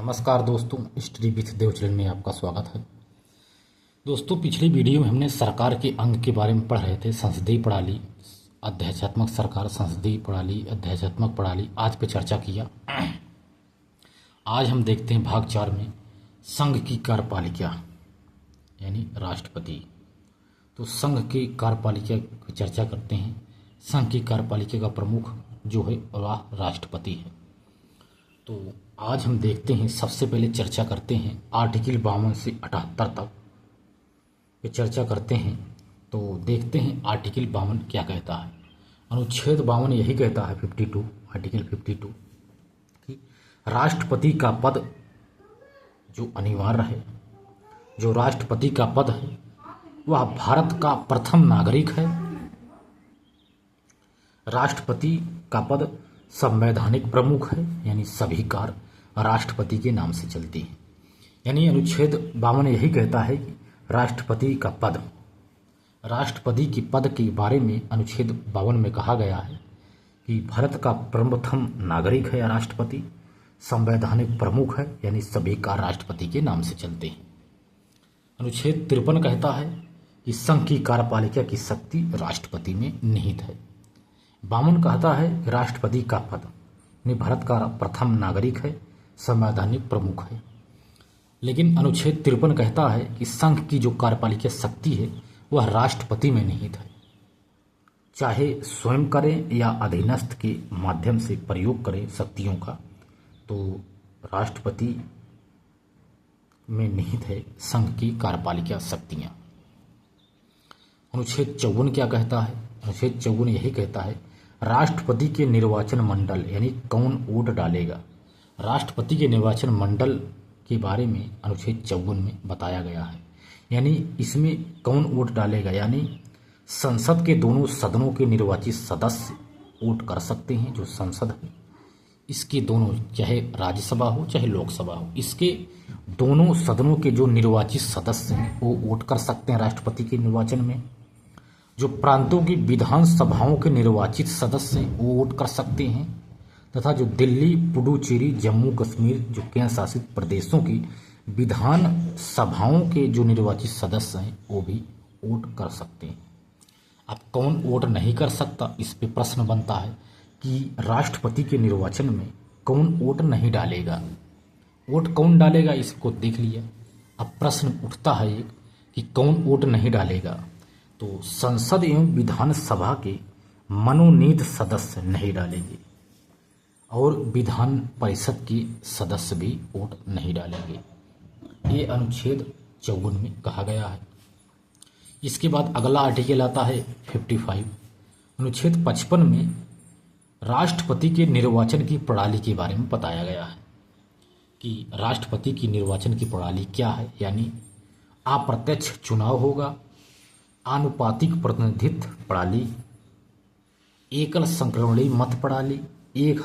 नमस्कार दोस्तों, history with Dev channel में आपका स्वागत है। दोस्तों, पिछली वीडियो में हमने सरकार के अंग के बारे में पढ़ रहे थे। संसदीय प्रणाली, अध्यात्मक सरकार, संसदीय प्रणाली, अध्यात्मक प्रणाली आज पे चर्चा किया। आज हम देखते हैं भाग 4 में संघ की कार्यपालिका यानी राष्ट्रपति। तो संघ की कार्यपालिका की चर्चा करते हैं। संघ की कार्यपालिका का प्रमुख जो है वह राष्ट्रपति है। तो आज हम देखते हैं, सबसे पहले चर्चा करते हैं आर्टिकल 52 से 78 तक पे चर्चा करते हैं। तो देखते हैं आर्टिकल 52 क्या कहता है। अनुच्छेद 52 यही कहता है, 52 आर्टिकल 52 कि राष्ट्रपति का पद जो अनिवार्य है, जो राष्ट्रपति का पद है वह भारत का प्रथम नागरिक है। राष्ट्रपति का पद संवैधानिक प्रमुख है, यानी सभी कार्य राष्ट्रपति के नाम से चलती हैं। यानी अनुच्छेद 52 यही कहता है कि राष्ट्रपति का पद, राष्ट्रपति के पद के बारे में अनुच्छेद 52 में कहा गया है कि भारत का प्रथम नागरिक है राष्ट्रपति, संवैधानिक प्रमुख है, यानी सभी कार्य राष्ट्रपति के नाम से चलते हैं। अनुच्छेद 53 कहता है कि संघ की कार्यपालिका की शक्ति राष्ट्रपति में निहित है। 52 कहता है कि राष्ट्रपति का पद भारत का प्रथम नागरिक है, संवैधानिक प्रमुख है। लेकिन अनुच्छेद 53 कहता है कि संघ की जो कार्यपालिका शक्ति है वह राष्ट्रपति में निहित है, चाहे स्वयं करें या अधीनस्थ के माध्यम से प्रयोग करें शक्तियों का, तो राष्ट्रपति में निहित है संघ की कार्यपालिका शक्तियां। अनुच्छेद 54 क्या कहता है? अनुच्छेद 54 यही कहता है राष्ट्रपति के निर्वाचन मंडल, यानी कौन वोट डालेगा, राष्ट्रपति के निर्वाचन मंडल के बारे में अनुच्छेद 54 में बताया गया है। यानी इसमें कौन वोट डालेगा, यानी संसद के दोनों सदनों के निर्वाचित सदस्य वोट कर सकते हैं। जो संसद है इसके दोनों, चाहे राज्यसभा हो चाहे लोकसभा हो, इसके दोनों सदनों के जो निर्वाचित सदस्य हैं वो वोट कर सकते हैं राष्ट्रपति के निर्वाचन में। जो प्रांतों की विधानसभाओं के निर्वाचित सदस्य हैं वो वोट कर सकते हैं, तथा जो दिल्ली, पुडुचेरी, जम्मू कश्मीर जो केंद्र शासित प्रदेशों की विधान सभाओं के जो निर्वाचित सदस्य हैं वो भी वोट कर सकते हैं। अब कौन वोट नहीं कर सकता, इस पे प्रश्न बनता है कि राष्ट्रपति के निर्वाचन में कौन वोट नहीं डालेगा, वोट कौन डालेगा, इसको देख लिया। अब प्रश्न उठता है एक कि कौन वोट नहीं डालेगा, तो संसद एवं विधानसभा के मनोनीत सदस्य नहीं डालेंगे और विधान परिषद के सदस्य भी वोट नहीं डालेंगे। ये अनुच्छेद 54 में कहा गया है। इसके बाद अगला आर्टिकल आता है 55। अनुच्छेद 55 में राष्ट्रपति के निर्वाचन की प्रणाली के बारे में बताया गया है कि राष्ट्रपति की निर्वाचन की प्रणाली क्या है। यानी अप्रत्यक्ष चुनाव होगा, आनुपातिक प्रतिनिधित्व प्रणाली, एकल संक्रमणीय मत प्रणाली, एक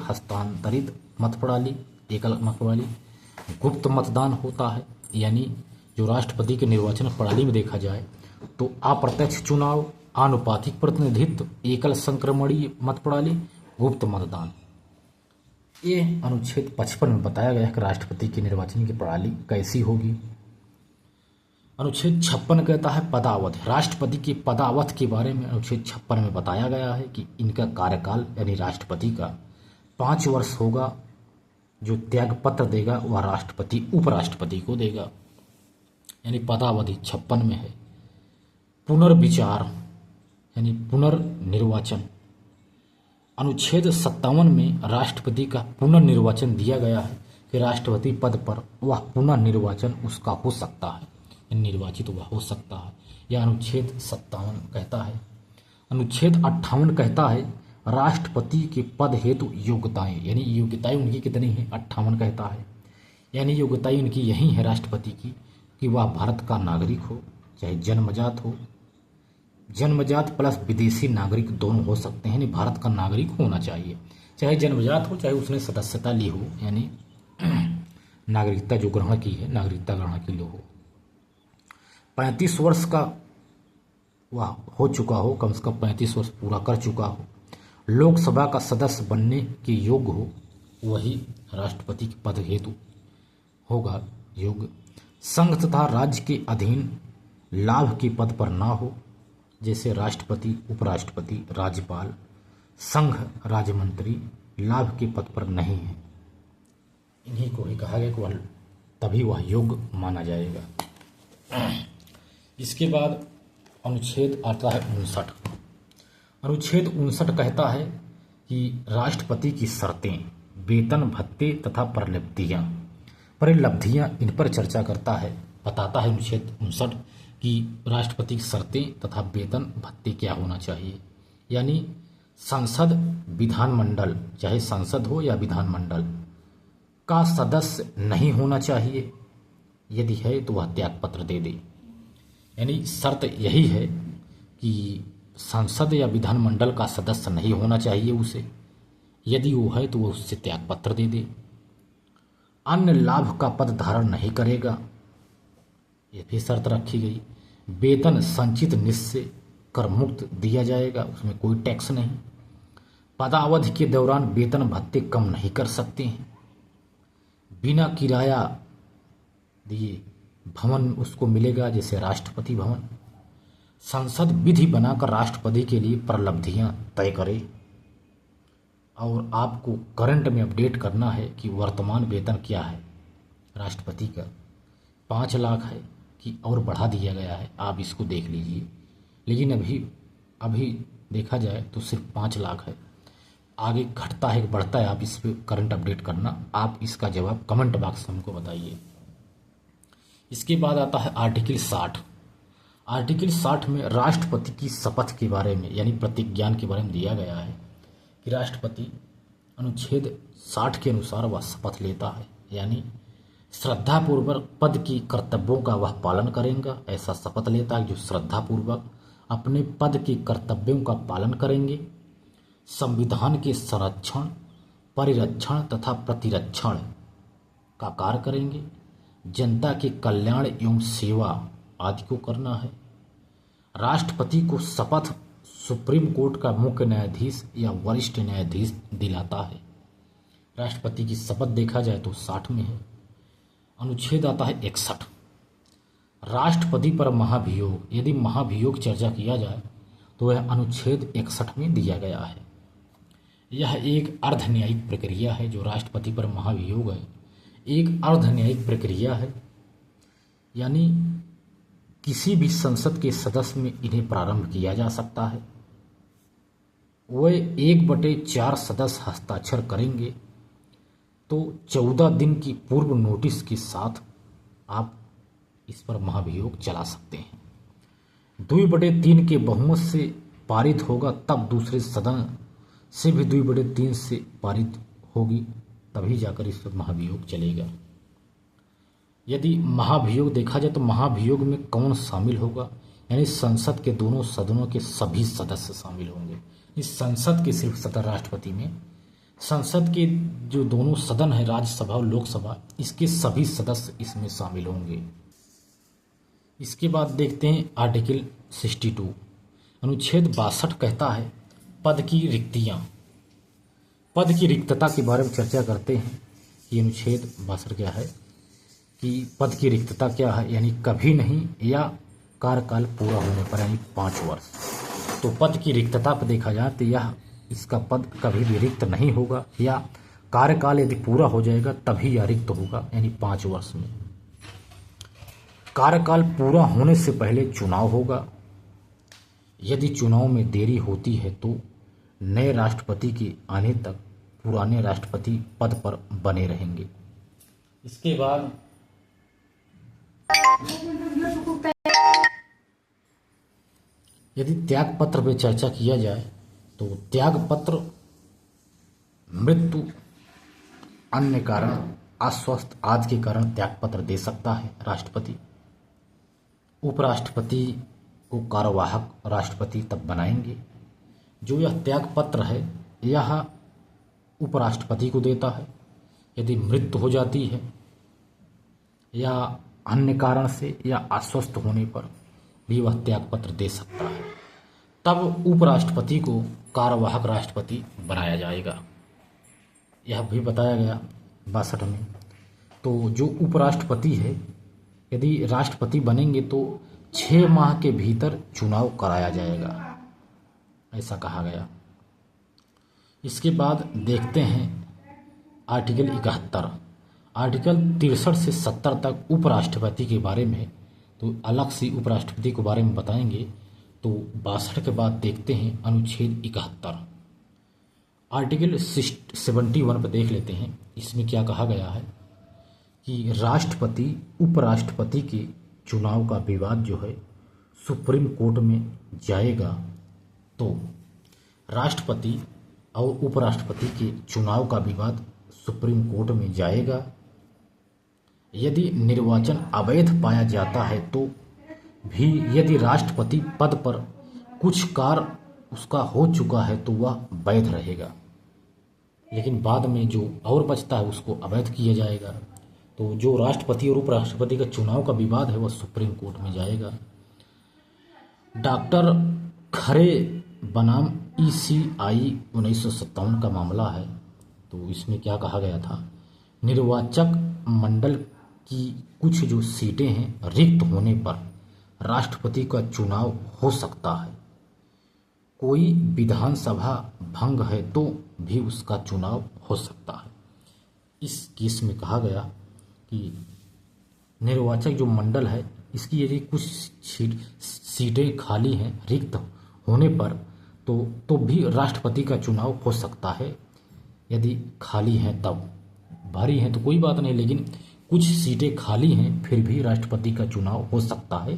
हस्तांतरित मत प्रणाली, एकल मत प्रणाली, गुप्त मतदान होता है। यानी जो राष्ट्रपति के निर्वाचन प्रणाली में देखा जाए तो अप्रत्यक्ष चुनाव, आनुपातिक प्रतिनिधित्व, एकल संक्रमणीय मत प्रणाली, गुप्त मतदान। ये अनुच्छेद 55 में बताया गया है कि राष्ट्रपति की निर्वाचन की प्रणाली कैसी होगी। अनुच्छेद 56 कहता है पदावधि। राष्ट्रपति के पदावधि के बारे में अनुच्छेद 56 में बताया गया है कि इनका कार्यकाल यानी राष्ट्रपति का 5 वर्ष होगा। जो त्याग पत्र देगा वह राष्ट्रपति उपराष्ट्रपति को देगा, यानी पदावधि 56 में है। पुनर्विचार यानी पुनर्निर्वाचन, अनुच्छेद 57 में राष्ट्रपति का पुनर्निर्वाचन दिया गया है कि राष्ट्रपति पद पर वह पुनर्निर्वाचन उसका हो सकता है, निर्वाचित हुआ हो सकता है। यह अनुच्छेद 57 कहता है। अनुच्छेद 58 कहता है राष्ट्रपति के पद हेतु योग्यताएं, यानी योग्यताएं उनकी कितनी हैं, 58 कहता है। यानी योग्यताएं उनकी यही है राष्ट्रपति की कि वह भारत का नागरिक हो, चाहे जन्मजात हो, जन्मजात प्लस विदेशी नागरिक दोनों हो सकते हैं, यानी भारत का नागरिक होना चाहिए, चाहे जन्मजात हो चाहे उसने सदस्यता ली हो, यानी नागरिकता जो ग्रहण की है, नागरिकता ग्रहण की लो हो। 35 वर्ष का वह हो चुका हो, कम से कम 35 वर्ष पूरा कर चुका हो, लोकसभा का सदस्य बनने के योग्य हो, वही राष्ट्रपति के पद हेतु होगा योग्य। संघ तथा राज्य के अधीन लाभ के पद पर ना हो, जैसे राष्ट्रपति, उपराष्ट्रपति, राज्यपाल, संघ राज्य मंत्री लाभ के पद पर नहीं है। इन्हीं को ही कहा गया कि वह तभी वह योग्य माना जाएगा। इसके बाद अनुच्छेद आता है 59। अनुच्छेद 59 कहता है कि राष्ट्रपति की शर्तें, वेतन, भत्ते तथा परिलब्धियां इन पर चर्चा करता है। बताता है अनुच्छेद 59 कि राष्ट्रपति की शर्तें तथा वेतन भत्ते क्या होना चाहिए। यानी संसद, विधानमंडल, चाहे संसद हो या विधानमंडल का सदस्य नहीं होना चाहिए, यदि है तो वह त्यागपत्र दे दे। यानी शर्त यही है कि संसद या विधानमंडल का सदस्य नहीं होना चाहिए उसे, यदि वो है तो वह उससे त्यागपत्र दे दे। अन्य लाभ का पद धारण नहीं करेगा, यह भी शर्त रखी गई। वेतन संचित निश्चय कर मुक्त दिया जाएगा, उसमें कोई टैक्स नहीं। पदावधि के दौरान वेतन भत्ते कम नहीं कर सकते हैं। बिना किराया दिए भवन उसको मिलेगा, जैसे राष्ट्रपति भवन। संसद विधि बनाकर राष्ट्रपति के लिए प्रलब्धियां तय करे और आपको करंट में अपडेट करना है कि वर्तमान वेतन क्या है राष्ट्रपति का। 5 लाख है कि और बढ़ा दिया गया है, आप इसको देख लीजिए। लेकिन अभी देखा जाए तो सिर्फ 5 लाख है। आगे घटता है कि बढ़ता है, आप इस पर करंट अपडेट करना। आप इसका जवाब कमेंट बॉक्स में हमको बताइए। इसके बाद आता है आर्टिकल 60। आर्टिकल 60 में राष्ट्रपति की शपथ के बारे में, यानी प्रतिज्ञान के बारे में दिया गया है कि राष्ट्रपति अनुच्छेद 60 के अनुसार वह शपथ लेता है, यानी श्रद्धापूर्वक पद की कर्तव्यों का वह पालन करेगा। ऐसा शपथ लेता है जो श्रद्धापूर्वक अपने पद के कर्तव्यों का पालन करेंगे, संविधान के संरक्षण, परिरक्षण तथा प्रतिरक्षण का कार्य करेंगे, जनता के कल्याण एवं सेवा आदि को करना है। राष्ट्रपति को शपथ सुप्रीम कोर्ट का मुख्य न्यायाधीश या वरिष्ठ न्यायाधीश दिलाता है। राष्ट्रपति की शपथ देखा जाए तो 60 में है। अनुच्छेद आता है 61। राष्ट्रपति पर महाभियोग, यदि महाभियोग चर्चा किया जाए तो वह अनुच्छेद 61 में दिया गया है। यह एक अर्ध न्यायिक प्रक्रिया है। जो राष्ट्रपति पर महाभियोग है एक अर्ध न्यायिक प्रक्रिया है, यानी किसी भी संसद के सदस्य में इन्हें प्रारंभ किया जा सकता है। वे 1/4 सदस्य हस्ताक्षर करेंगे तो 14 दिन की पूर्व नोटिस के साथ आप इस पर महाभियोग चला सकते हैं। 2/3 के बहुमत से पारित होगा, तब दूसरे सदन से भी 2/3 से पारित होगी, तभी जाकर इस पर महाभियोग चलेगा। यदि महाभियोग देखा जाए तो महाभियोग में कौन शामिल होगा, यानी संसद के दोनों सदनों के सभी सदस्य शामिल होंगे। इस संसद के सिर्फ सदस्य राष्ट्रपति में, संसद के जो दोनों सदन है, राज्यसभा और लोकसभा, इसके सभी सदस्य इसमें शामिल होंगे। इसके बाद देखते हैं आर्टिकल 62। अनुच्छेद 62 कहता है पद की रिक्तियां। पद की रिक्तता के बारे में चर्चा करते हैं कि अनुच्छेद 62 क्या है, कि पद की रिक्तता क्या है, यानी कभी नहीं या कार्यकाल पूरा होने पर, यानी 5 वर्ष। तो पद की रिक्तता पर देखा जाए तो यह इसका पद कभी भी रिक्त नहीं होगा, या कार्यकाल यदि पूरा हो जाएगा तभी यह रिक्त होगा, यानी 5 वर्ष में। कार्यकाल पूरा होने से पहले चुनाव होगा। यदि चुनाव में देरी होती है तो नए राष्ट्रपति के आने तक पुराने राष्ट्रपति पद पर बने रहेंगे। इसके बाद यदि त्याग पत्र पर चर्चा किया जाए तो त्याग पत्र मृत्यु, अन्य कारण, अस्वस्थ आदि के कारण त्याग पत्र दे सकता है राष्ट्रपति। उपराष्ट्रपति को कार्यवाहक राष्ट्रपति तब बनाएंगे। जो यह त्याग पत्र है यह उपराष्ट्रपति को देता है। यदि मृत्यु हो जाती है या अन्य कारण से या अस्वस्थ होने पर भी वह त्याग पत्र दे सकता है, तब उपराष्ट्रपति को कार्यवाहक राष्ट्रपति बनाया जाएगा। यह भी बताया गया 62 में। तो जो उपराष्ट्रपति है, यदि राष्ट्रपति बनेंगे तो 6 माह के भीतर चुनाव कराया जाएगा, ऐसा कहा गया। इसके बाद देखते हैं आर्टिकल 71। आर्टिकल 63 से 70 तक उपराष्ट्रपति के बारे में, तो अलग से उपराष्ट्रपति के बारे में बताएंगे। तो 62 के बाद देखते हैं अनुच्छेद 71। आर्टिकल 71 पर देख लेते हैं। इसमें क्या कहा गया है कि राष्ट्रपति उपराष्ट्रपति के चुनाव का विवाद जो है सुप्रीम कोर्ट में जाएगा। तो राष्ट्रपति और उपराष्ट्रपति के चुनाव का विवाद सुप्रीम कोर्ट में जाएगा। यदि निर्वाचन अवैध पाया जाता है तो भी यदि राष्ट्रपति पद पर कुछ कार्य उसका हो चुका है तो वह वैध रहेगा, लेकिन बाद में जो और बचता है उसको अवैध किया जाएगा। तो जो राष्ट्रपति और उपराष्ट्रपति का चुनाव का विवाद है वह सुप्रीम कोर्ट में जाएगा। डॉक्टर खरे बनाम ECI 1957 का मामला है। तो इसमें क्या कहा गया था, निर्वाचक मंडल की कुछ जो सीटें हैं रिक्त होने पर राष्ट्रपति का चुनाव हो सकता है। कोई विधानसभा भंग है तो भी उसका चुनाव हो सकता है। इस केस में कहा गया कि निर्वाचक जो मंडल है इसकी यदि कुछ सीटें खाली हैं रिक्त होने पर तो भी राष्ट्रपति का चुनाव हो सकता है। यदि खाली हैं तब, भरी हैं तो कोई बात नहीं, लेकिन कुछ सीटें खाली हैं फिर भी राष्ट्रपति का चुनाव हो सकता है।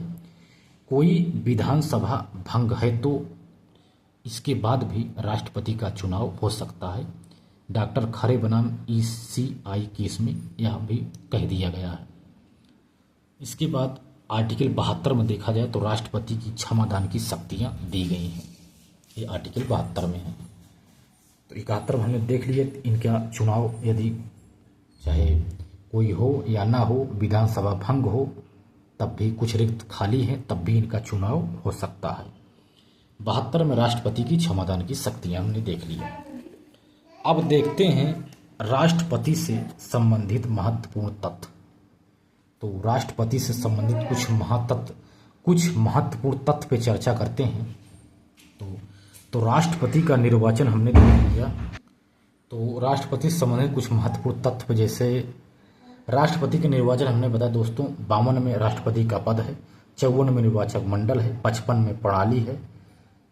कोई विधानसभा भंग है तो इसके बाद भी राष्ट्रपति का चुनाव हो सकता है। डॉक्टर खरे बनाम ECI केस में यह भी कह दिया गया है। इसके बाद आर्टिकल 72 में देखा जाए तो राष्ट्रपति की क्षमादान की शक्तियां दी गई हैं। ये आर्टिकल 72 में है। तो 71 में हमने देख लिए इनका चुनाव यदि चाहे कोई हो या ना हो, विधानसभा भंग हो तब भी, कुछ रिक्त खाली है तब भी इनका चुनाव हो सकता है। 72 में राष्ट्रपति की क्षमादान की शक्तियां हमने देख ली। अब देखते हैं राष्ट्रपति से संबंधित महत्वपूर्ण तथ्य। तो राष्ट्रपति से संबंधित कुछ महत्वपूर्ण तथ्य पे चर्चा करते हैं। तो राष्ट्रपति का निर्वाचन हमने देख लिया। तो राष्ट्रपति से संबंधित कुछ महत्वपूर्ण तथ्य पे, जैसे राष्ट्रपति के निर्वाचन हमने बताया दोस्तों, 52 में राष्ट्रपति का पद है, 54 में निर्वाचक मंडल है, 55 में प्रणाली है,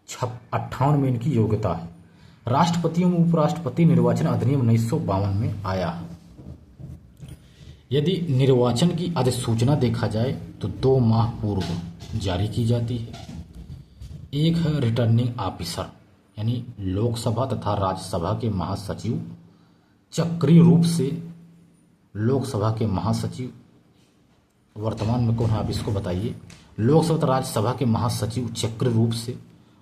58 में इनकी योग्यता है। राष्ट्रपति एवं उपराष्ट्रपति निर्वाचन अधिनियम 1952 में आया है। यदि निर्वाचन की अधिसूचना देखा जाए तो 2 माह पूर्व जारी की जाती है। एक है रिटर्निंग ऑफिसर, यानी लोकसभा तथा राज्यसभा के महासचिव चक्रीय रूप से, लोकसभा के महासचिव वर्तमान में कौन है आप इसको बताइए। लोकसभा तथा राज्यसभा के महासचिव चक्रीय रूप से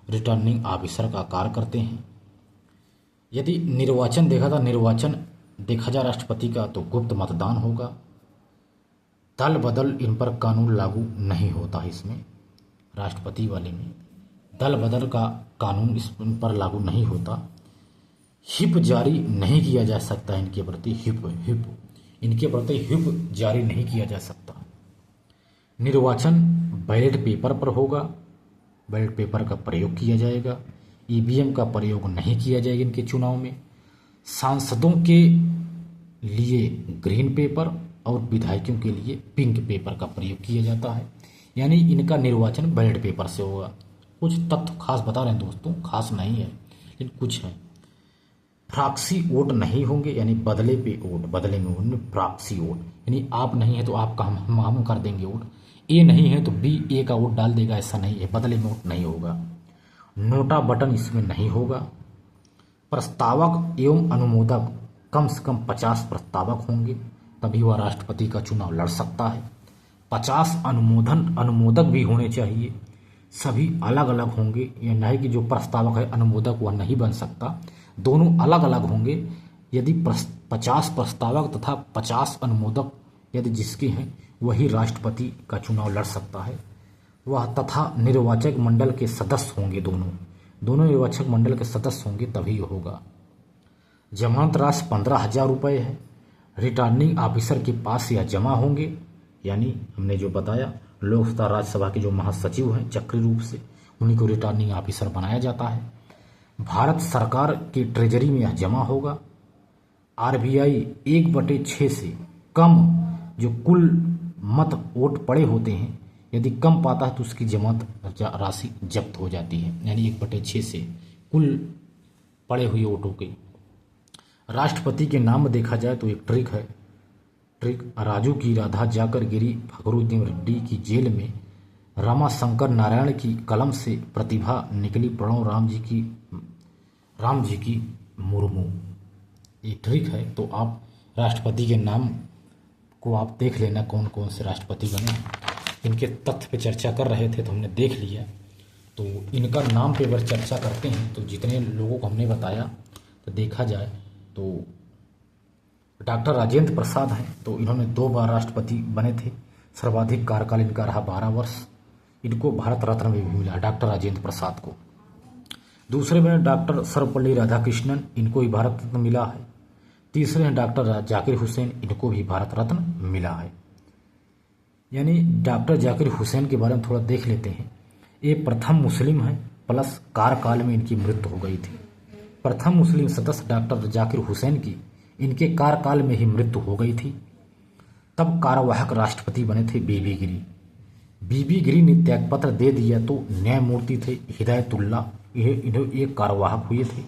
रिटर्निंग ऑफिसर का कार्य करते हैं। यदि निर्वाचन देखा जाए राष्ट्रपति का तो गुप्त मतदान होगा। दल बदल इन पर कानून लागू नहीं होता। इसमें राष्ट्रपति वाले में दल बदल का कानून इस पर लागू नहीं होता। हिप जारी नहीं किया जा सकता इनके प्रति, इनके प्रति हिप जारी नहीं किया जा सकता। निर्वाचन बैलेट पेपर पर होगा, बैलेट पेपर का प्रयोग किया जाएगा। EVM का प्रयोग नहीं किया जाएगा इनके चुनाव में। सांसदों के लिए ग्रीन पेपर और विधायकों के लिए पिंक पेपर का प्रयोग किया जाता है, यानी इनका निर्वाचन बैलेट पेपर से होगा। कुछ तथ्य खास बता रहे हैं दोस्तों, खास नहीं है लेकिन कुछ है। प्रॉक्सी वोट नहीं होंगे, यानी बदले पे वोट, बदले में वोट, प्रॉक्सी वोट, यानी आप नहीं है तो आपका हम कर देंगे वोट, A नहीं है तो B A का वोट डाल देगा, ऐसा नहीं है, बदले में वोट नहीं होगा। नोटा बटन इसमें नहीं होगा। प्रस्तावक एवं अनुमोदक कम से कम 50 प्रस्तावक होंगे तभी वह राष्ट्रपति का चुनाव लड़ सकता है। 50 अनुमोदक भी होने चाहिए, सभी अलग अलग होंगे। यह नहीं कि जो प्रस्तावक है अनुमोदक वह नहीं बन सकता, दोनों अलग अलग होंगे। यदि 50 प्रस्तावक तथा 50 अनुमोदक यदि जिसके हैं वही राष्ट्रपति का चुनाव लड़ सकता है वह, तथा निर्वाचक मंडल के सदस्य होंगे, दोनों निर्वाचक मंडल के सदस्य होंगे तभी होगा। जमानत राशि 15,000 रुपये है। रिटर्निंग ऑफिसर के पास या जमा होंगे, यानी हमने जो बताया लोकसभा राज्यसभा के जो महासचिव हैं चक्रीय रूप से उन्हीं को रिटर्निंग ऑफिसर बनाया जाता है। भारत सरकार की ट्रेजरी में यह जमा होगा। आरबीआई 1/6 से कम जो कुल मत वोट पड़े होते हैं, यदि कम पाता है तो उसकी जमात राशि जब्त हो जाती है, यानी 1/6 से कुल पड़े हुए वोटों के। राष्ट्रपति के नाम में देखा जाए तो एक ट्रिक है। ट्रिक राजू की राधा जाकर गिरी फखरुद्दीन रेड्डी की जेल में रामा शंकर नारायण की कलम से प्रतिभा निकली प्रणव राम जी की मुर्मू। ये ट्रिक है। तो आप राष्ट्रपति के नाम को आप देख लेना कौन कौन से राष्ट्रपति बने। इनके तथ्य पे चर्चा कर रहे थे तो हमने देख लिया। तो इनका नाम पे अगर चर्चा करते हैं तो जितने लोगों को हमने बताया तो देखा जाए तो डॉक्टर राजेंद्र प्रसाद हैं, तो इन्होंने 2 बार राष्ट्रपति बने थे। सर्वाधिक कार्यकाल इनका रहा 12 वर्ष। इनको भारत रत्न में भी मिला डॉक्टर राजेंद्र प्रसाद को। दूसरे में डॉक्टर सर्वपल्ली राधाकृष्णन, इनको भी भारत रत्न मिला है। तीसरे हैं डॉक्टर जाकिर हुसैन, इनको भी भारत रत्न मिला है। यानी डॉक्टर जाकिर हुसैन के बारे में थोड़ा देख लेते हैं। ये प्रथम मुस्लिम है, प्लस कार्यकाल में इनकी मृत्यु हो गई थी। प्रथम मुस्लिम सदस्य डॉक्टर जाकिर हुसैन की इनके कार्यकाल में ही मृत्यु हो गई थी। तब कार्यवाहक राष्ट्रपति बने थे बीबी गिरी। बीबी गिरी ने त्यागपत्र दे दिया तो न्यायमूर्ति थे हिदायतुल्ला, ये कार्यवाहक हुए थे।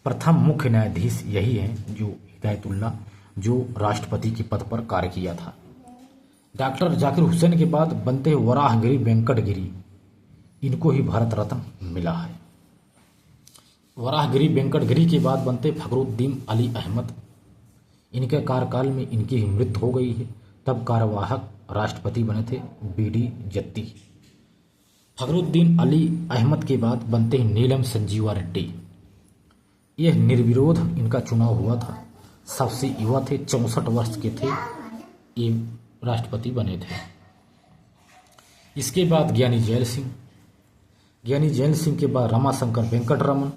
प्रथम मुख्य न्यायाधीश यही हैं जो हिदायतुल्ला, जो राष्ट्रपति के पद पर कार्य किया था। डॉक्टर जाकिर हुसैन के बाद बनते हैं वराहगिरी वेंकटगिरी, इनको ही भारत रत्न मिला है। वराहगिरी वेंकटगिरी के बाद बनते फखरुद्दीन अली अहमद, इनके कार्यकाल में इनकी ही मृत्यु हो गई है। तब कार्यवाहक राष्ट्रपति बने थे बीडी जत्ती। फखरुद्दीन अली अहमद के बाद बनते हैं नीलम संजीवा रेड्डी। यह निर्विरोध इनका चुनाव हुआ था। सबसे युवा थे, 64 वर्ष के थे, ये राष्ट्रपति बने थे। इसके बाद ज्ञानी जैल सिंह। ज्ञानी जैल सिंह के बाद रमाशंकर वेंकटरमन।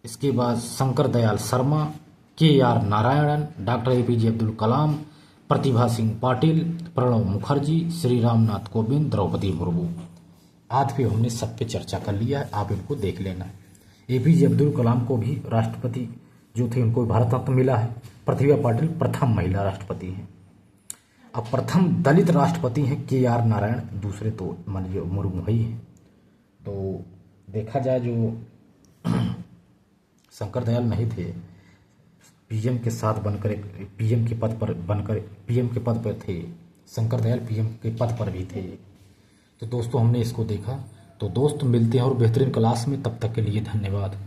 इसके बाद Shankar Dayal Sharma, KR Narayanan, doctor APJ Abdul Kalam, Pratibha Singh Patil, Pranab Mukherjee, Shri Ramnath Kovind, Draupadi Murmu. आज भी हमने सब पे चर्चा कर लिया है, आप इनको देख लेना है। APJ अब्दुल कलाम को भी राष्ट्रपति जो थे उनको भारत रत्न मिला है। प्रतिभा पाटिल प्रथम महिला राष्ट्रपति हैं। अब प्रथम दलित राष्ट्रपति हैं KR नारायण, दूसरे तो मान लीजिए मुर्मू ही हैं। तो देखा जाए जो शंकर दयाल नहीं थे, PM के साथ बनकर एक PM के पद पर थे। शंकर दयाल PM के पद पर भी थे। तो दोस्तों हमने इसको देखा। तो दोस्त मिलते हैं और बेहतरीन क्लास में, तब तक के लिए धन्यवाद।